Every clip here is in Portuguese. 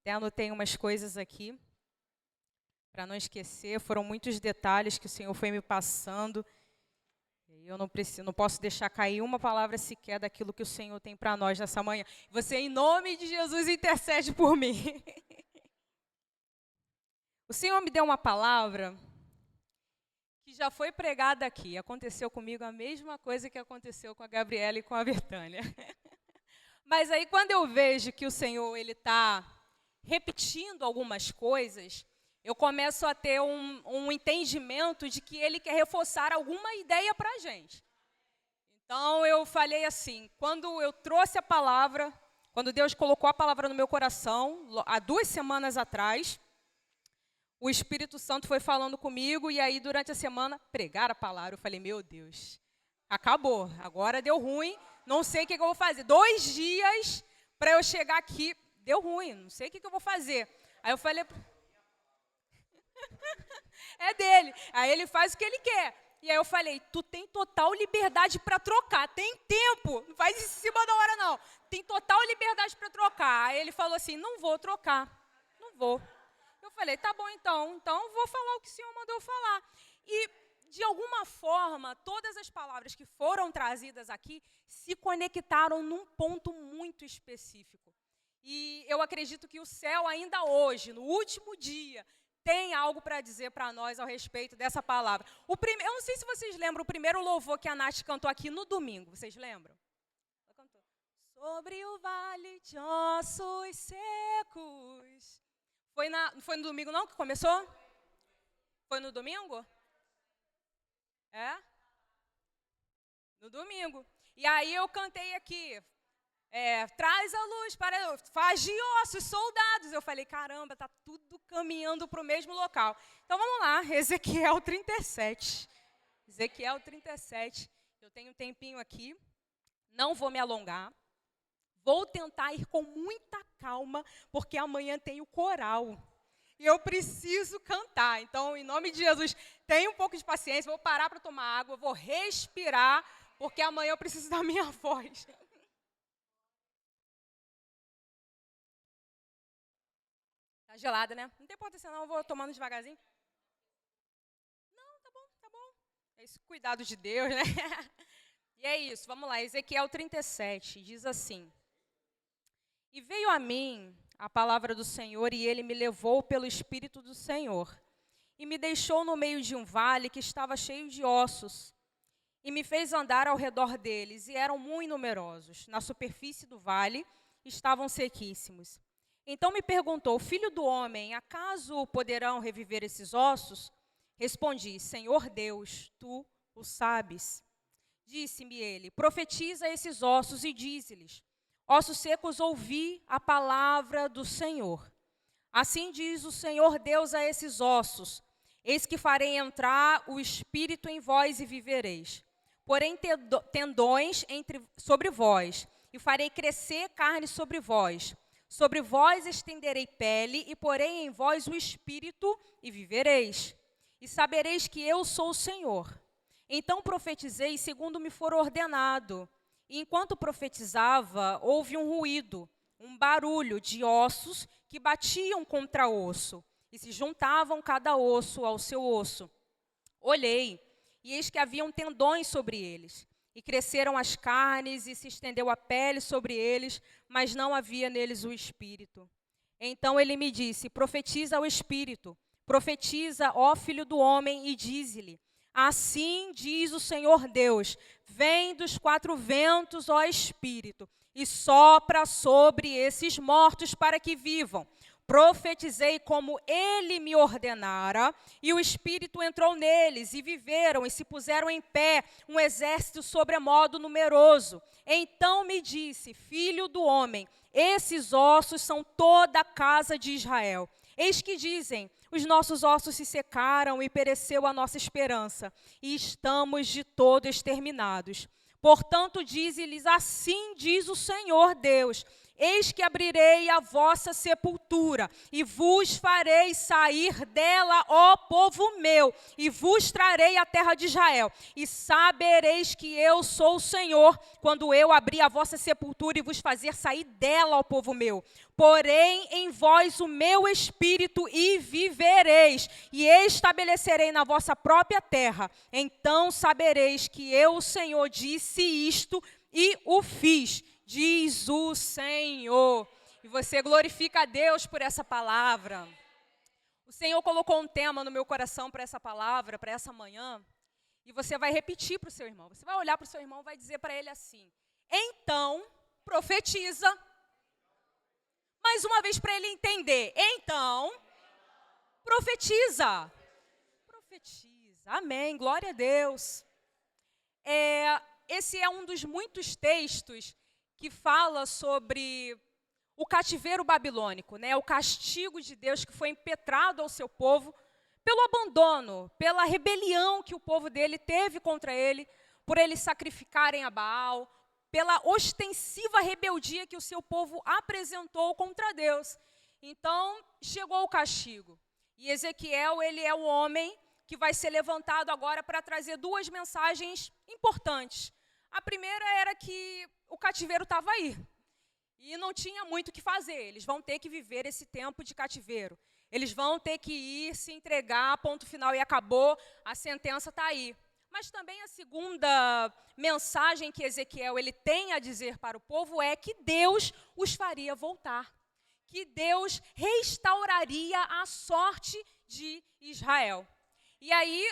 Até anotei umas coisas aqui, para não esquecer. Foram muitos detalhes que o Senhor foi me passando. E eu não posso deixar cair uma palavra sequer daquilo que o Senhor tem para nós nessa manhã. Você, em nome de Jesus, intercede por mim. O Senhor me deu uma palavra que já foi pregada aqui. Aconteceu comigo a mesma coisa que aconteceu com a Gabriela e com a Bertânia. Mas aí, quando eu vejo que o Senhor está repetindo algumas coisas, eu começo a ter um entendimento de que Ele quer reforçar alguma ideia para a gente. Então, eu falei assim, quando eu trouxe a palavra, quando Deus colocou a palavra no meu coração, há 2 semanas atrás, o Espírito Santo foi falando comigo, e aí, durante a semana, pregar a palavra. Eu falei, meu Deus, acabou, agora deu ruim, não sei o que eu vou fazer. 2 dias para eu chegar aqui, deu ruim, não sei o que eu vou fazer. Aí eu falei, é dele. Aí ele faz o que ele quer. E aí eu falei, tu tem total liberdade para trocar, tem tempo, não faz isso em cima da hora não. Tem total liberdade para trocar. Aí ele falou assim, não vou trocar, não vou. Eu falei, tá bom então vou falar o que o Senhor mandou falar. E, de alguma forma, todas as palavras que foram trazidas aqui se conectaram num ponto muito específico. E eu acredito que o céu ainda hoje, no último dia, tem algo para dizer para nós ao respeito dessa palavra. Eu não sei se vocês lembram o primeiro louvor que a Nath cantou aqui no domingo. Vocês lembram? Ela cantou. Sobre o vale de ossos secos. Foi no domingo não que começou? Foi no domingo? É? No domingo. E aí eu cantei aqui, traz a luz para faz de ossos, soldados. Eu falei, caramba, está tudo caminhando para o mesmo local. Então vamos lá, Ezequiel 37. Ezequiel 37. Eu tenho um tempinho aqui, não vou me alongar. Vou tentar ir com muita calma, porque amanhã tem o coral. E eu preciso cantar. Então, em nome de Jesus, tenha um pouco de paciência. Vou parar para tomar água, vou respirar, porque amanhã eu preciso da minha voz. Tá gelada, né? Não tem importância não, eu vou tomando devagarzinho. Não, tá bom. É esse cuidado de Deus, né? E é isso, vamos lá. Ezequiel 37 diz assim. E veio a mim a palavra do Senhor, e ele me levou pelo Espírito do Senhor, e me deixou no meio de um vale que estava cheio de ossos, e me fez andar ao redor deles, e eram muito numerosos. Na superfície do vale estavam sequíssimos. Então me perguntou, filho do homem, acaso poderão reviver esses ossos? Respondi, Senhor Deus, tu o sabes. Disse-me ele, profetiza esses ossos e dize-lhes, ossos secos, ouvi a palavra do Senhor. Assim diz o Senhor Deus a esses ossos, eis que farei entrar o espírito em vós e vivereis. Porém tendões sobre vós, e farei crescer carne sobre vós. Sobre vós estenderei pele, e porei em vós o espírito, e vivereis. E sabereis que eu sou o Senhor. Então profetizei segundo me for ordenado. E enquanto profetizava, houve um ruído, um barulho de ossos que batiam contra osso, e se juntavam cada osso ao seu osso. Olhei, e eis que haviam tendões sobre eles, e cresceram as carnes, e se estendeu a pele sobre eles, mas não havia neles o espírito. Então ele me disse, profetiza ao espírito, profetiza, ó filho do homem, e dize-lhe, assim diz o Senhor Deus, vem dos 4 ventos, ó Espírito, e sopra sobre esses mortos para que vivam. Profetizei como ele me ordenara, e o Espírito entrou neles, e viveram, e se puseram em pé, um exército sobremodo numeroso. Então me disse, filho do homem, esses ossos são toda a casa de Israel. Eis que dizem, os nossos ossos se secaram e pereceu a nossa esperança, e estamos de todo exterminados. Portanto, dize-lhes, assim diz o Senhor Deus, Eis que abrirei a vossa sepultura, e vos farei sair dela, ó povo meu, e vos trarei a terra de Israel. E sabereis que eu sou o Senhor, quando eu abrir a vossa sepultura e vos fazer sair dela, ó povo meu. Porém em vós o meu espírito, e vivereis, e estabelecerei na vossa própria terra. Então sabereis que eu, o Senhor, disse isto e o fiz, diz o Senhor. E você glorifica a Deus por essa palavra. O Senhor colocou um tema no meu coração para essa palavra, para essa manhã, e você vai repetir para o seu irmão. Você vai olhar para o seu irmão e vai dizer para ele assim: então, profetiza. Mais uma vez para ele entender. Então, profetiza. Profetiza. Amém. Glória a Deus. Esse é um dos muitos textos que fala sobre o cativeiro babilônico, né? O castigo de Deus que foi impetrado ao seu povo pelo abandono, pela rebelião que o povo dele teve contra ele, por eles sacrificarem a Baal, pela ostensiva rebeldia que o seu povo apresentou contra Deus. Então, chegou o castigo. E Ezequiel, ele é o homem que vai ser levantado agora para trazer duas mensagens importantes. A primeira era que o cativeiro estava aí. E não tinha muito o que fazer. Eles vão ter que viver esse tempo de cativeiro. Eles vão ter que ir, se entregar, ponto final e acabou, a sentença está aí. Mas também a segunda mensagem que Ezequiel ele tem a dizer para o povo é que Deus os faria voltar. Que Deus restauraria a sorte de Israel. E aí,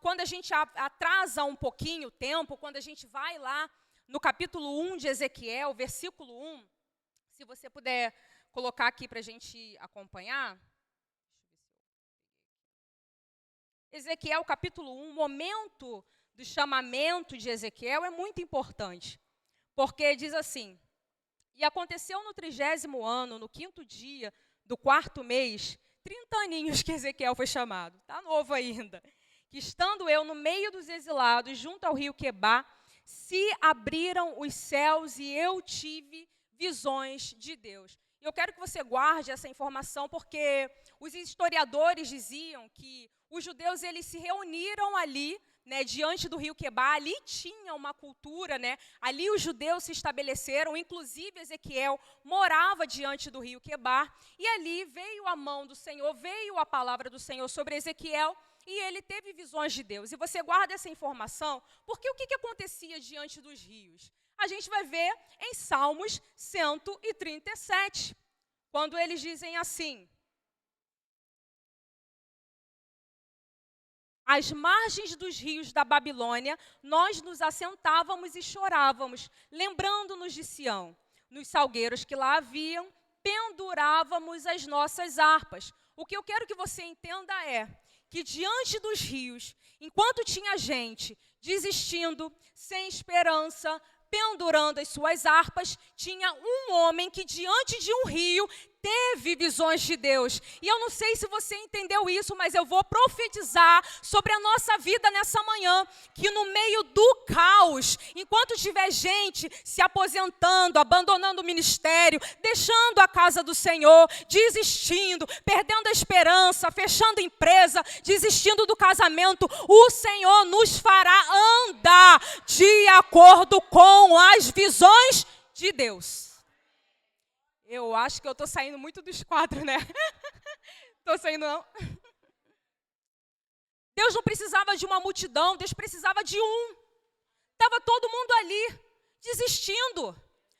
quando a gente atrasa um pouquinho o tempo, quando a gente vai lá no capítulo 1 de Ezequiel, versículo 1, se você puder colocar aqui para a gente acompanhar. Ezequiel, capítulo 1, o momento do chamamento de Ezequiel é muito importante, porque diz assim: e aconteceu no 30º ano, no 5º dia do 4º mês, 30 aninhos que Ezequiel foi chamado, está novo ainda, que estando eu no meio dos exilados, junto ao rio Quebar, se abriram os céus e eu tive visões de Deus. E eu quero que você guarde essa informação, porque os historiadores diziam que os judeus eles se reuniram ali, né, diante do rio Quebar. Ali tinha uma cultura, né, ali os judeus se estabeleceram, inclusive Ezequiel morava diante do rio Quebar, e ali veio a mão do Senhor, veio a palavra do Senhor sobre Ezequiel, e ele teve visões de Deus. E você guarda essa informação, porque o que acontecia diante dos rios? A gente vai ver em Salmos 137, quando eles dizem assim: às margens dos rios da Babilônia, nós nos assentávamos e chorávamos, lembrando-nos de Sião. Nos salgueiros que lá haviam, pendurávamos as nossas harpas. O que eu quero que você entenda é que diante dos rios, enquanto tinha gente desistindo, sem esperança, pendurando as suas harpas, tinha um homem que diante de um rio teve visões de Deus. E eu não sei se você entendeu isso, mas eu vou profetizar sobre a nossa vida nessa manhã, que no meio do caos, enquanto tiver gente se aposentando, abandonando o ministério, deixando a casa do Senhor, desistindo, perdendo a esperança, fechando empresa, desistindo do casamento, o Senhor nos fará andar de acordo com as visões de Deus. Eu acho que eu estou saindo muito dos quadros, né? Estou saindo, não? Deus não precisava de uma multidão, Deus precisava de um. Estava todo mundo ali, desistindo.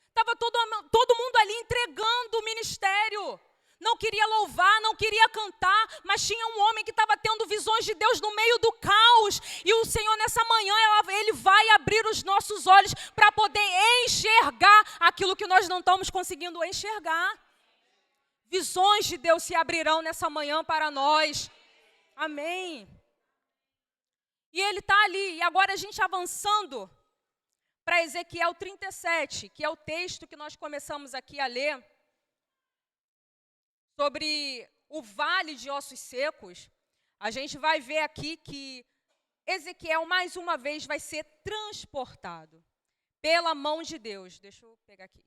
Estava todo mundo ali entregando o ministério. Não queria louvar, não queria cantar, mas tinha um homem que estava tendo visões de Deus no meio do caos. E o Senhor, nessa manhã, Ele vai abrir os nossos olhos para poder enxergar aquilo que nós não estamos conseguindo enxergar. Visões de Deus se abrirão nessa manhã para nós. Amém. E Ele está ali. E agora a gente avançando para Ezequiel 37, que é o texto que nós começamos aqui a ler, sobre o vale de ossos secos, a gente vai ver aqui que Ezequiel, mais uma vez, vai ser transportado pela mão de Deus. Deixa eu pegar aqui.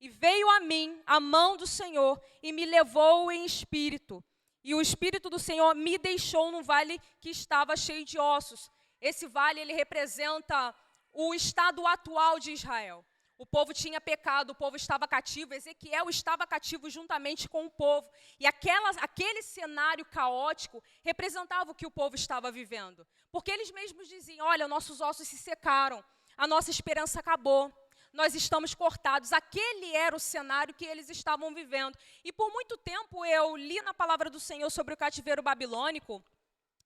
E veio a mim a mão do Senhor e me levou em espírito. E o Espírito do Senhor me deixou num vale que estava cheio de ossos. Esse vale, ele representa o estado atual de Israel. O povo tinha pecado, o povo estava cativo, Ezequiel estava cativo juntamente com o povo. E aquele cenário caótico representava o que o povo estava vivendo. Porque eles mesmos diziam, olha, nossos ossos se secaram, a nossa esperança acabou, nós estamos cortados. Aquele era o cenário que eles estavam vivendo. E por muito tempo eu li na palavra do Senhor sobre o cativeiro babilônico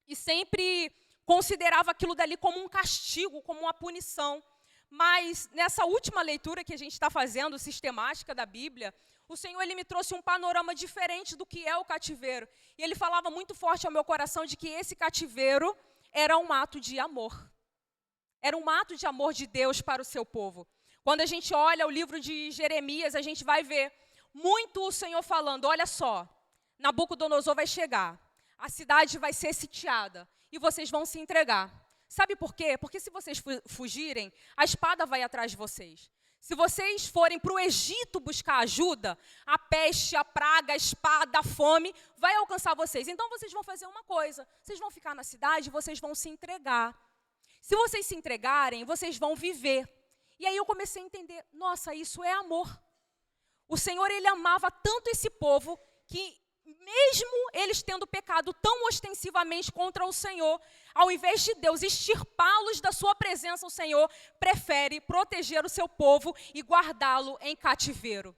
e sempre considerava aquilo dali como um castigo, como uma punição. Mas nessa última leitura que a gente está fazendo, sistemática da Bíblia, o Senhor ele me trouxe um panorama diferente do que é o cativeiro. E ele falava muito forte ao meu coração de que esse cativeiro era um ato de amor. Era um ato de amor de Deus para o seu povo. Quando a gente olha o livro de Jeremias, a gente vai ver muito o Senhor falando, olha só, Nabucodonosor vai chegar, a cidade vai ser sitiada e vocês vão se entregar. Sabe por quê? Porque se vocês fugirem, a espada vai atrás de vocês. Se vocês forem para o Egito buscar ajuda, a peste, a praga, a espada, a fome, vai alcançar vocês. Então vocês vão fazer uma coisa, vocês vão ficar na cidade e vocês vão se entregar. Se vocês se entregarem, vocês vão viver. E aí eu comecei a entender, nossa, isso é amor. O Senhor, ele amava tanto esse povo que mesmo eles tendo pecado tão ostensivamente contra o Senhor, ao invés de Deus extirpá-los da sua presença, o Senhor prefere proteger o seu povo e guardá-lo em cativeiro.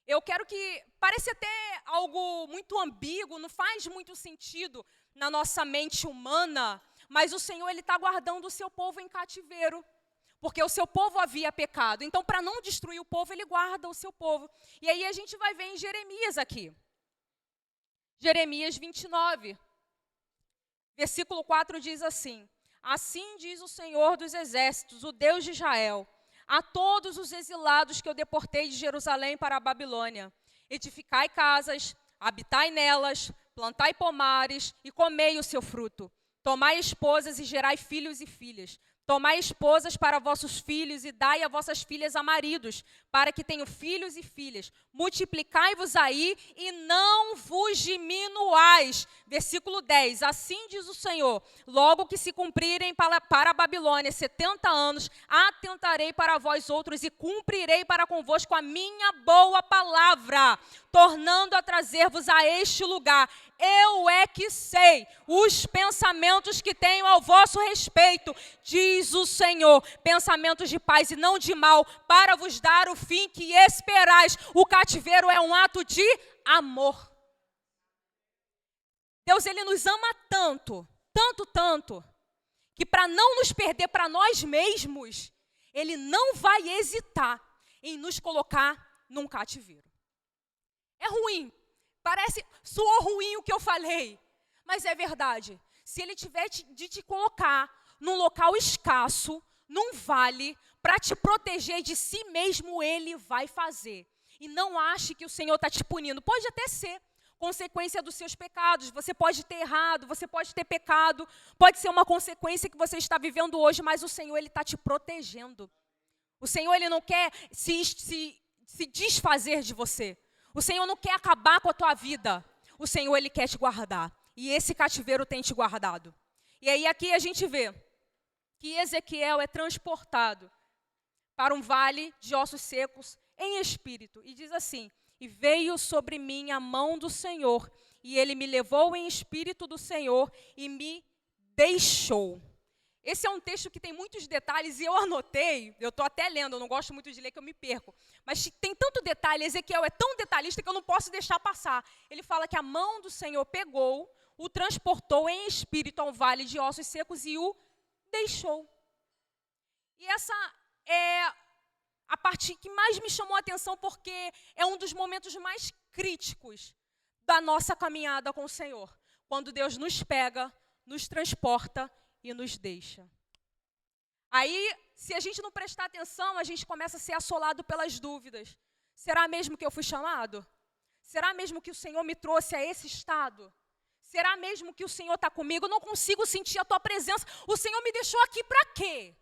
Eu quero que, parece até algo muito ambíguo, não faz muito sentido na nossa mente humana, mas o Senhor ele está guardando o seu povo em cativeiro. Porque o seu povo havia pecado. Então, para não destruir o povo, ele guarda o seu povo. E aí a gente vai ver em Jeremias aqui. Jeremias 29, versículo 4 diz assim: assim diz o Senhor dos exércitos, o Deus de Israel, a todos os exilados que eu deportei de Jerusalém para a Babilônia: edificai casas, habitai nelas, plantai pomares e comei o seu fruto. Tomai esposas e gerai filhos e filhas. Tomai esposas para vossos filhos e dai a vossas filhas a maridos, para que tenham filhos e filhas. Multiplicai-vos aí e não vos diminuais. Versículo 10, assim diz o Senhor, logo que se cumprirem para a Babilônia 70 anos, atentarei para vós outros e cumprirei para convosco a minha boa palavra, tornando a trazer-vos a este lugar. Eu é que sei os pensamentos que tenho ao vosso respeito, diz o Senhor, pensamentos de paz e não de mal, para vos dar o fim que esperais. O cativeiro é um ato de amor. Deus, ele nos ama tanto, tanto, tanto, que para não nos perder para nós mesmos, ele não vai hesitar em nos colocar num cativeiro. É ruim. Soou ruim o que eu falei, mas é verdade. Se ele tiver de te colocar num local escasso, num vale, para te proteger de si mesmo, ele vai fazer. E não ache que o Senhor está te punindo. Pode até ser consequência dos seus pecados. Você pode ter errado, você pode ter pecado. Pode ser uma consequência que você está vivendo hoje, mas o Senhor ele está te protegendo. O Senhor ele não quer se desfazer de você. O Senhor não quer acabar com a tua vida. O Senhor, ele quer te guardar. E esse cativeiro tem te guardado. E aí aqui a gente vê que Ezequiel é transportado para um vale de ossos secos em espírito. E diz assim: e veio sobre mim a mão do Senhor, e ele me levou em espírito do Senhor e me deixou. Esse é um texto que tem muitos detalhes e eu anotei, eu estou até lendo, eu não gosto muito de ler que eu me perco, mas tem tanto detalhe, Ezequiel é tão detalhista que eu não posso deixar passar. Ele fala que a mão do Senhor pegou, o transportou em espírito a um vale de ossos secos e o deixou. E essa é a parte que mais me chamou a atenção, porque é um dos momentos mais críticos da nossa caminhada com o Senhor. Quando Deus nos pega, nos transporta e nos deixa. Aí, se a gente não prestar atenção, a gente começa a ser assolado pelas dúvidas. Será mesmo que eu fui chamado? Será mesmo que o Senhor me trouxe a esse estado? Será mesmo que o Senhor está comigo? Eu não consigo sentir a tua presença. O Senhor me deixou aqui para quê?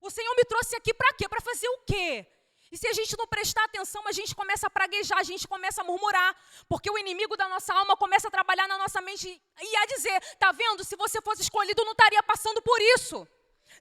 O Senhor me trouxe aqui para quê? Para fazer o quê? E se a gente não prestar atenção, a gente começa a praguejar, a gente começa a murmurar. Porque o inimigo da nossa alma começa a trabalhar na nossa mente e a dizer, tá vendo? Se você fosse escolhido, não estaria passando por isso.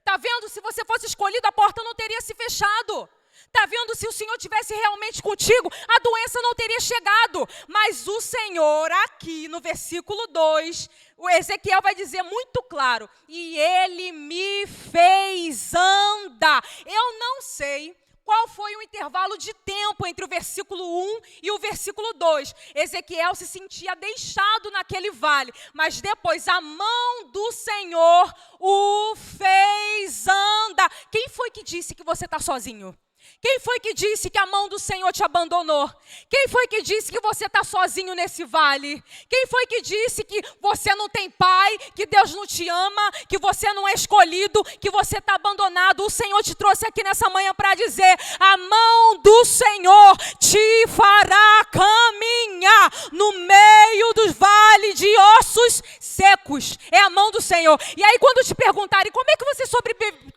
Tá vendo? Se você fosse escolhido, a porta não teria se fechado. Tá vendo? Se o Senhor tivesse realmente contigo, a doença não teria chegado. Mas o Senhor, aqui no versículo 2, o Ezequiel vai dizer muito claro, e Ele me fez andar. Eu não sei qual foi o intervalo de tempo entre o versículo 1 e o versículo 2. Ezequiel se sentia deixado naquele vale, mas depois a mão do Senhor o fez andar. Quem foi que disse que você está sozinho? Quem foi que disse que a mão do Senhor te abandonou? Quem foi que disse que você está sozinho nesse vale? Quem foi que disse que você não tem pai, que Deus não te ama, que você não é escolhido, que você está abandonado? O Senhor te trouxe aqui nessa manhã para dizer, a mão do Senhor te fará caminhar no meio dos vales de ossos secos. É a mão do Senhor. E aí quando te perguntarem, como é que você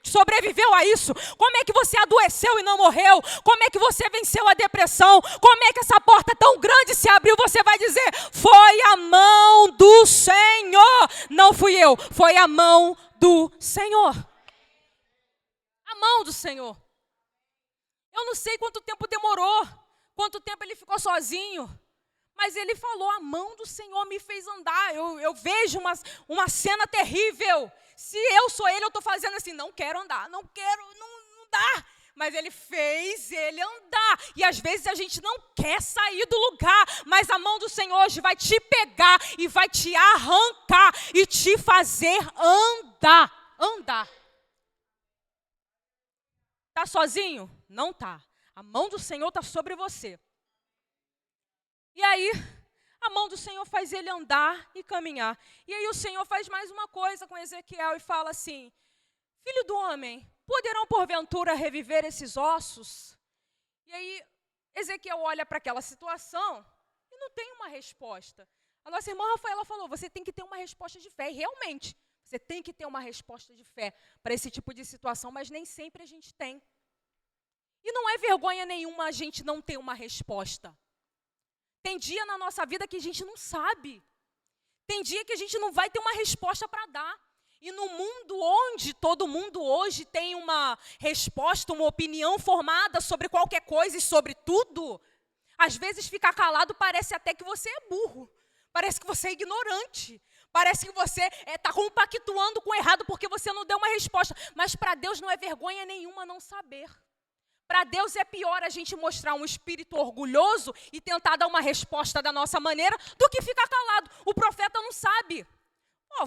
sobreviveu a isso? Como é que você adoeceu e não morreu? Como é que você venceu a depressão? Como é que essa porta tão grande se abriu? Você vai dizer, foi a mão do Senhor. Não fui eu, foi a mão do Senhor. A mão do Senhor. Eu não sei quanto tempo demorou, quanto tempo ele ficou sozinho, mas ele falou, a mão do Senhor me fez andar. Eu vejo uma cena terrível. Se eu sou ele, eu estou fazendo assim, não quero andar, não dá. Mas ele fez ele andar. E às vezes a gente não quer sair do lugar, mas a mão do Senhor hoje vai te pegar e vai te arrancar e te fazer andar. Tá sozinho? Não tá. A mão do Senhor está sobre você. E aí, a mão do Senhor faz ele andar e caminhar. E aí o Senhor faz mais uma coisa com Ezequiel e fala assim, filho do homem, poderão porventura reviver esses ossos? E aí Ezequiel olha para aquela situação e não tem uma resposta. A nossa irmã Rafaela falou, você tem que ter uma resposta de fé. E realmente, você tem que ter uma resposta de fé para esse tipo de situação, mas nem sempre a gente tem. E não é vergonha nenhuma a gente não ter uma resposta. Tem dia na nossa vida que a gente não sabe. Tem dia que a gente não vai ter uma resposta para dar. E no mundo onde todo mundo hoje tem uma resposta, uma opinião formada sobre qualquer coisa e sobre tudo, às vezes ficar calado parece até que você é burro. Parece que você é ignorante. Parece que você está compactuando com o errado porque você não deu uma resposta. Mas para Deus não é vergonha nenhuma não saber. Para Deus é pior a gente mostrar um espírito orgulhoso e tentar dar uma resposta da nossa maneira do que ficar calado. O profeta não sabe.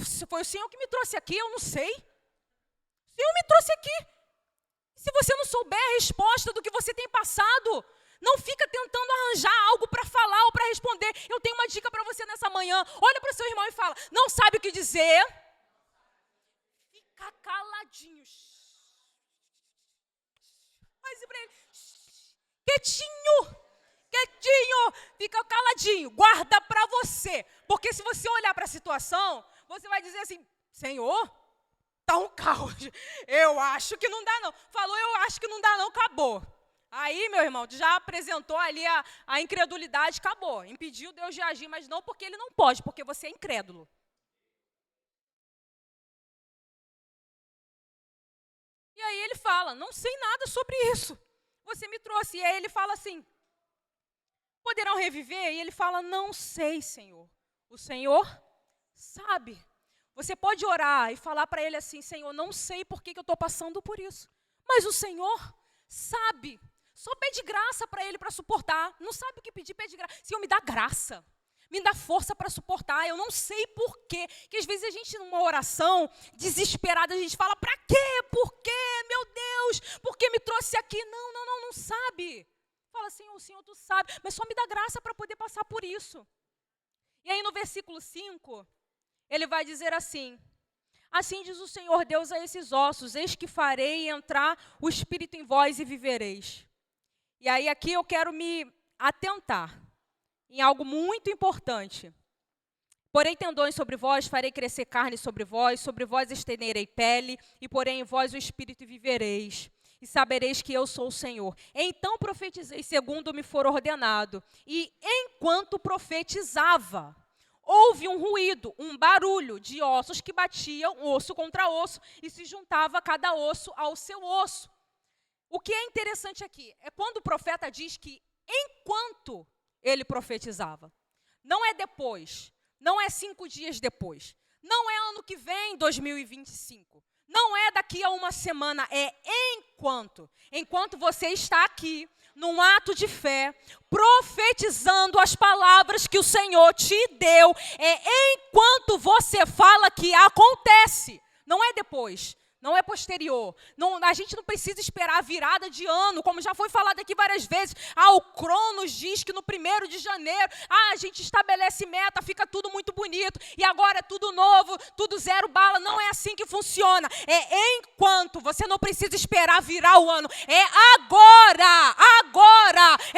Se foi o Senhor que me trouxe aqui, eu não sei. O Senhor me trouxe aqui. Se você não souber a resposta do que você tem passado, não fica tentando arranjar algo para falar ou para responder. Eu tenho uma dica para você nessa manhã. Olha para o seu irmão e fala, não sabe o que dizer? Fica caladinho. Faz para ele. Quietinho. Fica caladinho. Guarda para você. Porque se você olhar para a situação, você vai dizer assim, Senhor, está um caos. Eu acho que não dá não. Falou, eu acho que não dá não, acabou. Aí, meu irmão, já apresentou ali a incredulidade, acabou. Impediu Deus de agir, mas não porque ele não pode, porque você é incrédulo. E aí ele fala, não sei nada sobre isso. Você me trouxe. E aí ele fala assim, poderão reviver? E ele fala, não sei, Senhor. O Senhor sabe. Você pode orar e falar para ele assim, Senhor, não sei por que eu estou passando por isso. Mas o Senhor sabe. Só pede graça para ele para suportar. Não sabe o que pedir, pede graça. Senhor, me dá graça. Me dá força para suportar. Eu não sei por quê. Que às vezes a gente, numa oração desesperada, a gente fala, para quê? Por quê? Meu Deus, por que me trouxe aqui? Não sabe. Fala assim, o Senhor, tu sabe. Mas só me dá graça para poder passar por isso. E aí no versículo 5, ele vai dizer assim, assim diz o Senhor Deus a esses ossos, eis que farei entrar o Espírito em vós e vivereis. E aí aqui eu quero me atentar em algo muito importante. Porém tendões sobre vós, farei crescer carne sobre vós estenderei pele, e porém em vós o Espírito e vivereis. e sabereis que eu sou o Senhor. Então profetizei segundo me for ordenado. E enquanto profetizava, houve um ruído, um barulho de ossos que batiam osso contra osso e se juntava cada osso ao seu osso. O que é interessante aqui é quando o profeta diz que enquanto ele profetizava. Não é depois, não é 5 dias depois, não é ano que vem, 2025. Não é daqui a uma semana, é enquanto você está aqui, num ato de fé, profetizando as palavras que o Senhor te deu, é enquanto você fala que acontece, não é depois. Não é posterior. Não, a gente não precisa esperar a virada de ano, como já foi falado aqui várias vezes. O Cronos diz que no 1º de janeiro, a gente estabelece meta, fica tudo muito bonito. E agora é tudo novo, tudo zero bala. Não é assim que funciona. É enquanto. Você não precisa esperar virar o ano. É agora,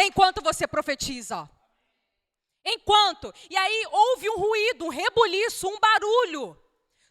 enquanto você profetiza. Enquanto. E aí houve um ruído, um rebuliço, um barulho.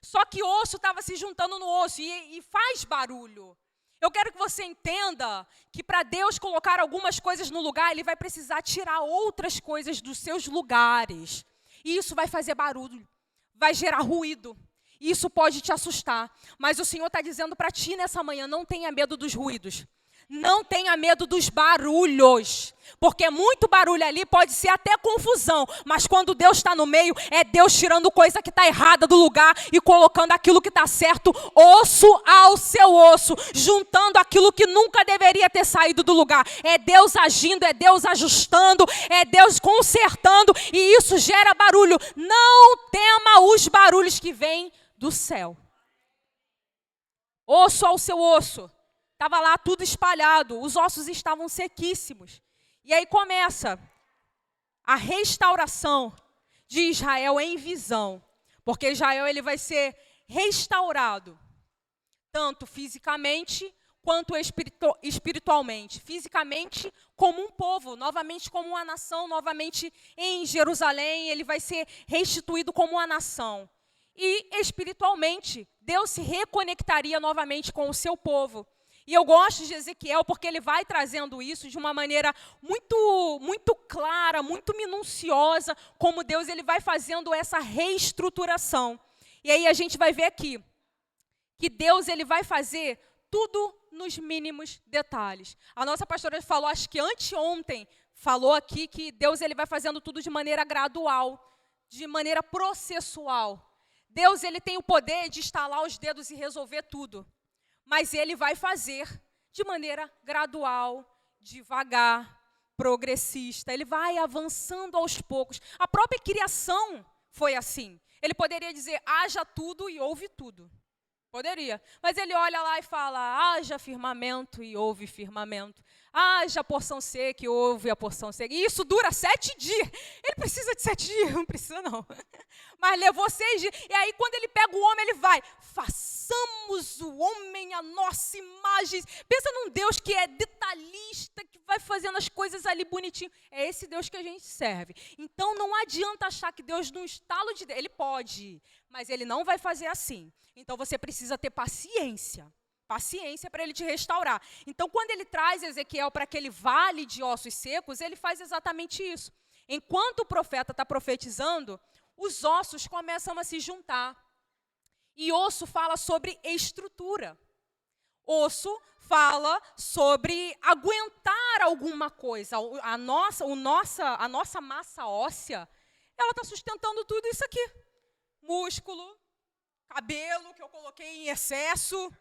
Só que osso estava se juntando no osso e faz barulho. Eu quero que você entenda que para Deus colocar algumas coisas no lugar, Ele vai precisar tirar outras coisas dos seus lugares. E isso vai fazer barulho, vai gerar ruído. E isso pode te assustar. Mas o Senhor está dizendo para ti nessa manhã, não tenha medo dos ruídos. Não tenha medo dos barulhos, porque muito barulho ali pode ser até confusão, mas quando Deus está no meio, é Deus tirando coisa que está errada do lugar e colocando aquilo que está certo, osso ao seu osso, juntando aquilo que nunca deveria ter saído do lugar. É Deus agindo, é Deus ajustando, é Deus consertando e isso gera barulho. Não tema os barulhos que vêm do céu. Osso ao seu osso. Estava lá tudo espalhado, os ossos estavam sequíssimos. E aí começa a restauração de Israel em visão. Porque Israel ele vai ser restaurado, tanto fisicamente quanto espiritualmente. Fisicamente como um povo, novamente como uma nação, novamente em Jerusalém, ele vai ser restituído como uma nação. E espiritualmente, Deus se reconectaria novamente com o seu povo. E eu gosto de Ezequiel porque ele vai trazendo isso de uma maneira muito clara, muito minuciosa, como Deus ele vai fazendo essa reestruturação. E aí a gente vai ver aqui que Deus ele vai fazer tudo nos mínimos detalhes. A nossa pastora falou, acho que anteontem, falou aqui que Deus ele vai fazendo tudo de maneira gradual, de maneira processual. Deus ele tem o poder de estalar os dedos e resolver tudo. Mas Ele vai fazer de maneira gradual, devagar, progressista. Ele vai avançando aos poucos. A própria criação foi assim. Ele poderia dizer, haja tudo e houve tudo. Poderia. Mas Ele olha lá e fala, haja firmamento e houve firmamento. Haja porção seca e houve a porção seca. E isso dura 7 dias. Ele precisa de 7 dias? Não precisa não. Mas levou 6 dias. E aí quando ele pega o homem, ele vai, façamos o homem a nossa imagem. Pensa num Deus que é detalhista, que vai fazendo as coisas ali bonitinho. É esse Deus que a gente serve. Então não adianta achar que Deus num estalo de... Ele pode, mas Ele não vai fazer assim. Então você precisa ter paciência. Paciência para Ele te restaurar. Então, quando Ele traz Ezequiel para aquele vale de ossos secos, Ele faz exatamente isso. Enquanto o profeta está profetizando, os ossos começam a se juntar. E osso fala sobre estrutura. Osso fala sobre aguentar alguma coisa. A nossa massa óssea, ela está sustentando tudo isso aqui. Músculo, cabelo que eu coloquei em excesso,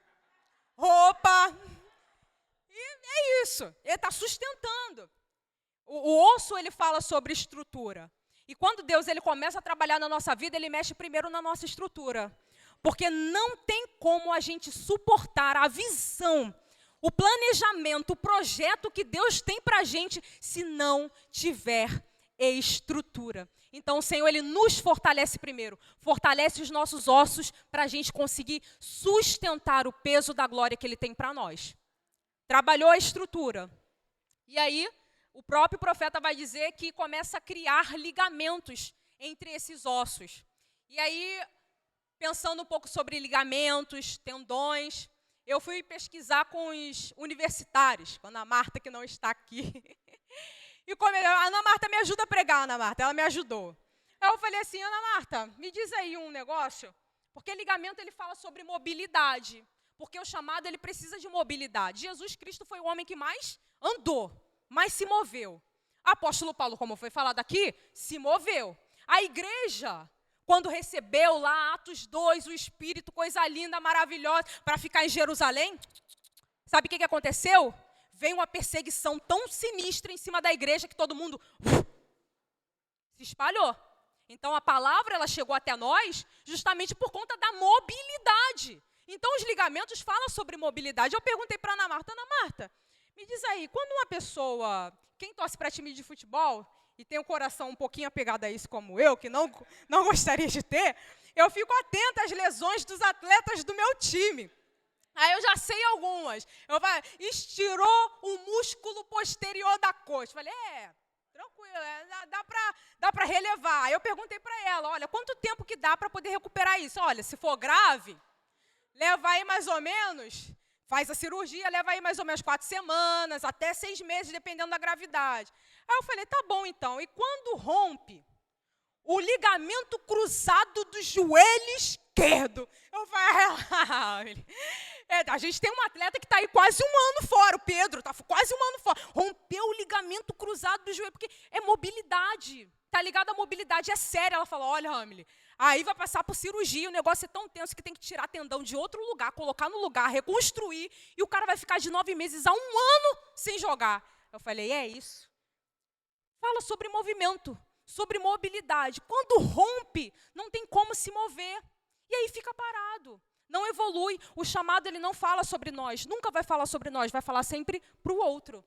roupa, e é isso, ele está sustentando. O osso, ele fala sobre estrutura. E quando Deus ele começa a trabalhar na nossa vida, Ele mexe primeiro na nossa estrutura. Porque não tem como a gente suportar a visão, o planejamento, o projeto que Deus tem para a gente, se não tiver estrutura. Então o Senhor ele nos fortalece primeiro, fortalece os nossos ossos para a gente conseguir sustentar o peso da glória que Ele tem para nós. Trabalhou a estrutura. E aí o próprio profeta vai dizer que começa a criar ligamentos entre esses ossos. E aí, pensando um pouco sobre ligamentos, tendões, eu fui pesquisar com os universitários, com a Ana Marta, que não está aqui. E a Ana Marta me ajuda a pregar, Ana Marta, ela me ajudou. Aí eu falei assim, Ana Marta, me diz aí um negócio, porque ligamento ele fala sobre mobilidade, porque o chamado ele precisa de mobilidade. Jesus Cristo foi o homem que mais andou, mais se moveu. Apóstolo Paulo, como foi falado aqui, se moveu. A igreja, quando recebeu lá, Atos 2, o Espírito, coisa linda, maravilhosa, para ficar em Jerusalém, sabe o que aconteceu? Veio uma perseguição tão sinistra em cima da igreja que todo mundo se espalhou. Então, a palavra ela chegou até nós justamente por conta da mobilidade. Então, os ligamentos falam sobre mobilidade. Eu perguntei para Ana Marta, me diz aí, quando uma pessoa, quem torce para time de futebol e tem o coração um pouquinho apegado a isso como eu, que não gostaria de ter, eu fico atenta às lesões dos atletas do meu time. Aí eu já sei algumas. Eu falei, estirou o músculo posterior da coxa. Falei, tranquilo, dá para relevar. Aí eu perguntei para ela, olha, quanto tempo que dá para poder recuperar isso? Olha, se for grave, leva aí mais ou menos, faz a cirurgia, leva aí mais ou menos 4 semanas, até 6 meses, dependendo da gravidade. Aí eu falei, tá bom então. E quando rompe o ligamento cruzado do joelho esquerdo? Eu falei, a gente tem um atleta que está aí quase 1 ano fora, o Pedro, está quase 1 ano fora. Rompeu o ligamento cruzado do joelho, porque é mobilidade. Está ligado à mobilidade, é séria. Ela falou, olha, Hamile, aí vai passar por cirurgia, o negócio é tão tenso que tem que tirar tendão de outro lugar, colocar no lugar, reconstruir, e o cara vai ficar de 9 meses a 1 ano sem jogar. Eu falei, é isso. Fala sobre movimento, sobre mobilidade. Quando rompe, não tem como se mover. E aí fica parado. Não evolui. O chamado ele não fala sobre nós, nunca vai falar sobre nós, vai falar sempre para o outro.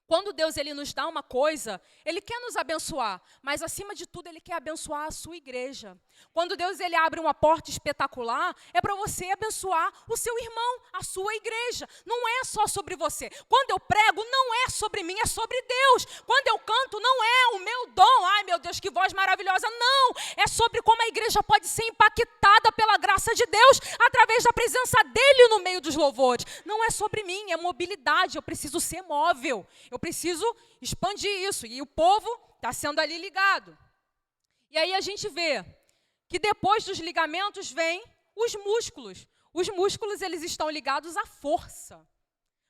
Quando Deus ele nos dá uma coisa, Ele quer nos abençoar, mas acima de tudo Ele quer abençoar a sua igreja. Quando Deus ele abre uma porta espetacular, é para você abençoar o seu irmão, a sua igreja. Não é só sobre você. Quando eu prego, não é sobre mim, é sobre Deus. Quando eu canto, não é o meu dom. Ai, meu Deus, que voz maravilhosa. Não, é sobre como a igreja pode ser impactada pela graça de Deus, através da presença dEle no meio dos louvores. Não é sobre mim, é mobilidade. Eu preciso ser móvel. Eu preciso expandir isso. E o povo está sendo ali ligado. E aí a gente vê que depois dos ligamentos vem os músculos. Os músculos, eles estão ligados à força.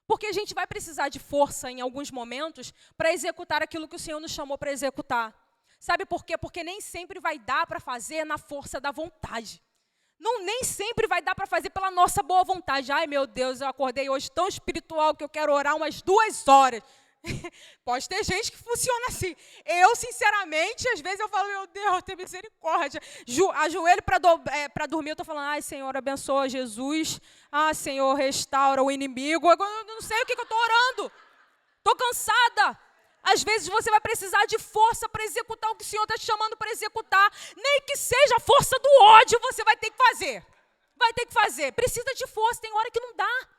Porque a gente vai precisar de força em alguns momentos para executar aquilo que o Senhor nos chamou para executar. Sabe por quê? Porque nem sempre vai dar para fazer na força da vontade. Não, nem sempre vai dar para fazer pela nossa boa vontade. Ai, meu Deus, eu acordei hoje tão espiritual que eu quero orar umas 2 horas. Pode ter gente que funciona assim. Eu, sinceramente, às vezes eu falo, meu Deus, tem misericórdia. Ajoelho para dormir, eu estou falando, ai, Senhor, abençoa Jesus. Ah, Senhor, restaura o inimigo. Eu não sei o que eu estou orando. Estou cansada. Às vezes você vai precisar de força para executar o que o Senhor está te chamando para executar. Nem que seja a força do ódio, você vai ter que fazer. Vai ter que fazer. Precisa de força, tem hora que não dá.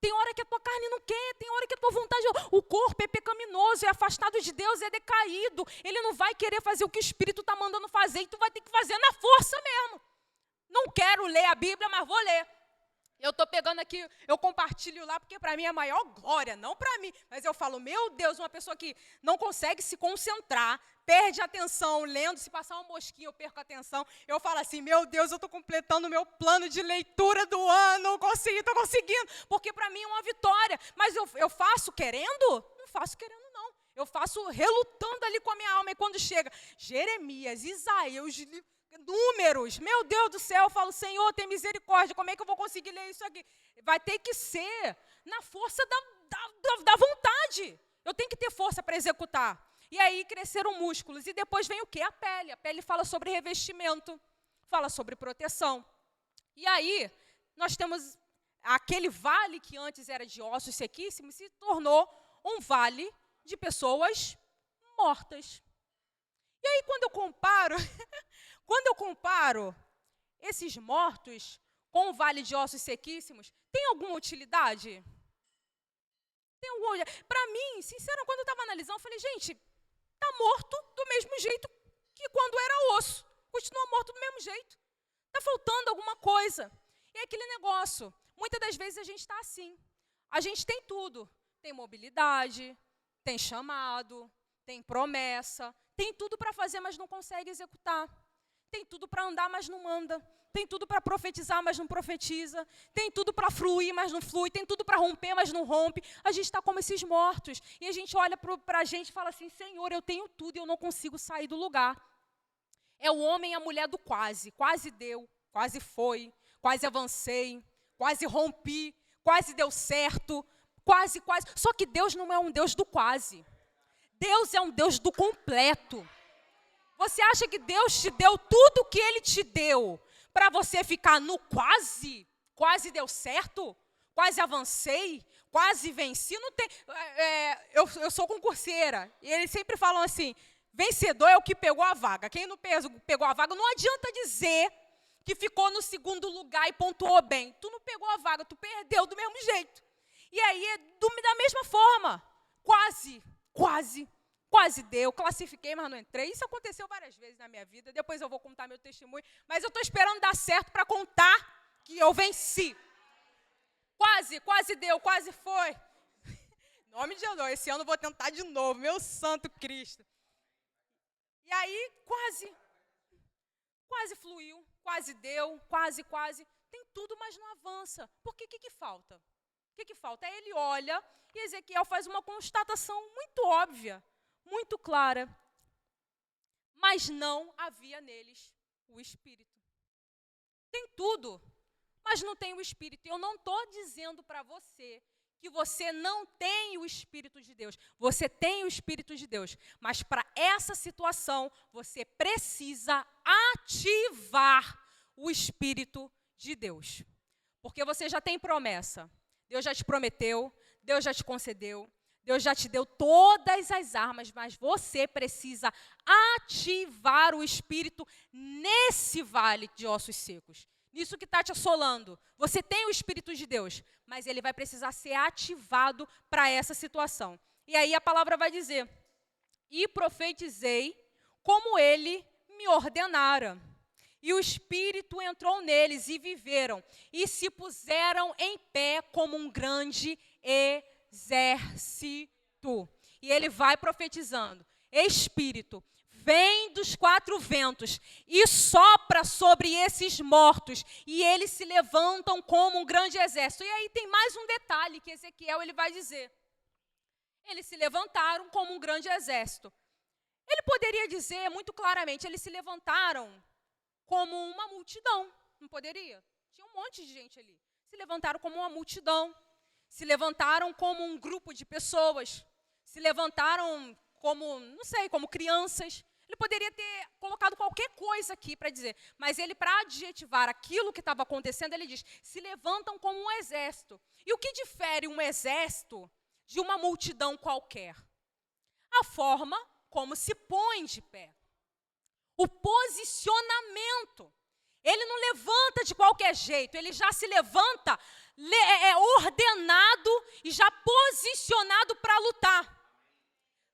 Tem hora que a tua carne não quer, tem hora que a tua vontade... O corpo é pecaminoso, é afastado de Deus, é decaído. Ele não vai querer fazer o que o Espírito está mandando fazer, e tu vai ter que fazer na força mesmo. Não quero ler a Bíblia, mas vou ler. Eu estou pegando aqui, eu compartilho lá, porque para mim é a maior glória, não para mim. Mas eu falo, meu Deus, uma pessoa que não consegue se concentrar, perde a atenção lendo, se passar uma mosquinha eu perco a atenção. Eu falo assim, meu Deus, eu estou completando o meu plano de leitura do ano, estou conseguindo, porque para mim é uma vitória. Mas eu faço querendo? Não faço querendo, não. Eu faço relutando ali com a minha alma. E quando chega Jeremias, Isaías, Números, meu Deus do céu, eu falo, Senhor, tem misericórdia, como é que eu vou conseguir ler isso aqui? Vai ter que ser na força da vontade. Eu tenho que ter força para executar. E aí cresceram músculos. E depois vem o quê? A pele. A pele fala sobre revestimento, fala sobre proteção. E aí nós temos aquele vale que antes era de ossos sequíssimos, se tornou um vale de pessoas mortas. E aí quando eu comparo esses mortos com o vale de ossos sequíssimos, tem alguma utilidade? Para mim, sinceramente, quando eu estava analisando, eu falei, gente, está morto do mesmo jeito que quando era osso. Continua morto do mesmo jeito. Está faltando alguma coisa. E é aquele negócio, Muitas das vezes a gente está assim. A gente tem tudo. Tem mobilidade, tem chamado, tem promessa, tem tudo para fazer, mas não consegue executar. Tem tudo para andar, mas não anda. Tem tudo para profetizar, mas não profetiza. Tem tudo para fluir, mas não flui. Tem tudo para romper, mas não rompe. A gente está como esses mortos. E a gente olha para a gente e fala assim, Senhor, eu tenho tudo e eu não consigo sair do lugar. É o homem e a mulher do quase. Quase deu, quase foi, quase avancei, quase rompi, quase deu certo, quase. Só que Deus não é um Deus do quase. Deus é um Deus do completo. Você acha que Deus te deu tudo o que Ele te deu para você ficar no quase? Quase deu certo? Quase avancei? Quase venci? Não tem. Eu sou concurseira. E eles sempre falam assim, vencedor é o que pegou a vaga. Quem não pegou a vaga, não adianta dizer que ficou no segundo lugar e pontuou bem. Tu não pegou a vaga, tu perdeu do mesmo jeito. E aí, da mesma forma, quase deu, classifiquei, mas não entrei. Isso aconteceu várias vezes na minha vida. Depois eu vou contar meu testemunho. Mas eu estou esperando dar certo para contar que eu venci. Quase deu, quase foi. Em nome de Jesus, esse ano eu vou tentar de novo, meu santo Cristo. E aí, quase fluiu, quase deu, quase. Tem tudo, mas não avança. Por quê? O que falta? O que falta? Aí ele olha e Ezequiel faz uma constatação muito óbvia, muito clara. Mas não havia neles o Espírito. Tem tudo, mas não tem o Espírito. Eu não estou dizendo para você que você não tem o Espírito de Deus. Você tem o Espírito de Deus. Mas para essa situação, você precisa ativar o Espírito de Deus. Porque você já tem promessa. Deus já te prometeu, Deus já te concedeu, Deus já te deu todas as armas, mas você precisa ativar o Espírito nesse vale de ossos secos. Nisso que está te assolando. Você tem o Espírito de Deus, mas ele vai precisar ser ativado para essa situação. E aí a palavra vai dizer, e profetizei como ele me ordenara. E o Espírito entrou neles e viveram, e se puseram em pé como um grande exército. E ele vai profetizando, Espírito, vem dos quatro ventos e sopra sobre esses mortos, e eles se levantam como um grande exército. E aí tem mais um detalhe que Ezequiel ele vai dizer. Eles se levantaram como um grande exército. Ele poderia dizer muito claramente, eles se levantaram como uma multidão, não poderia? Tinha um monte de gente ali. Se levantaram como uma multidão, se levantaram como um grupo de pessoas, se levantaram como, não sei, como crianças. Ele poderia ter colocado qualquer coisa aqui para dizer, mas ele, para adjetivar aquilo que estava acontecendo, ele diz, se levantam como um exército. E o que difere um exército de uma multidão qualquer? A forma como se põe de pé. O posicionamento. Ele não levanta de qualquer jeito, ele já se levanta ordenado e já posicionado para lutar.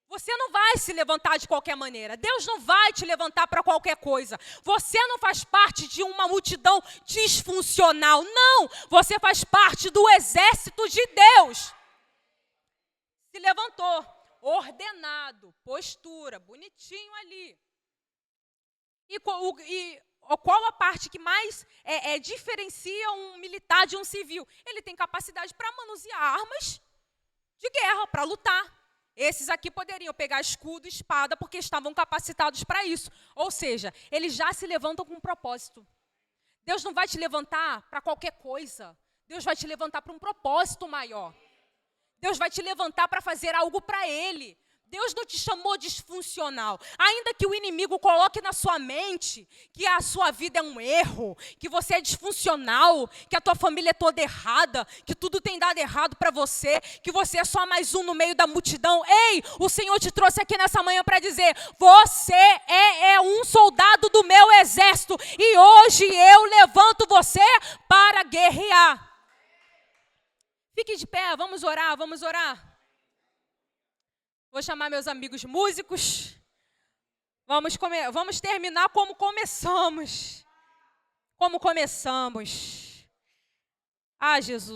Você não vai se levantar de qualquer maneira. Deus não vai te levantar para qualquer coisa. Você não faz parte de uma multidão disfuncional. Não, você faz parte do exército de Deus. Se levantou, ordenado, postura, bonitinho ali. E qual a parte que mais diferencia um militar de um civil? Ele tem capacidade para manusear armas de guerra, para lutar. Esses aqui poderiam pegar escudo e espada porque estavam capacitados para isso. Ou seja, eles já se levantam com um propósito. Deus não vai te levantar para qualquer coisa. Deus vai te levantar para um propósito maior. Deus vai te levantar para fazer algo para Ele. Deus não te chamou disfuncional. Ainda que o inimigo coloque na sua mente que a sua vida é um erro, que você é disfuncional, que a tua família é toda errada, que tudo tem dado errado para você, que você é só mais um no meio da multidão. Ei, o Senhor te trouxe aqui nessa manhã para dizer, você é um soldado do meu exército e hoje eu levanto você para guerrear. Fique de pé, vamos orar, vamos orar. Vou chamar meus amigos músicos. Vamos terminar como começamos. Como começamos. Ah, Jesus.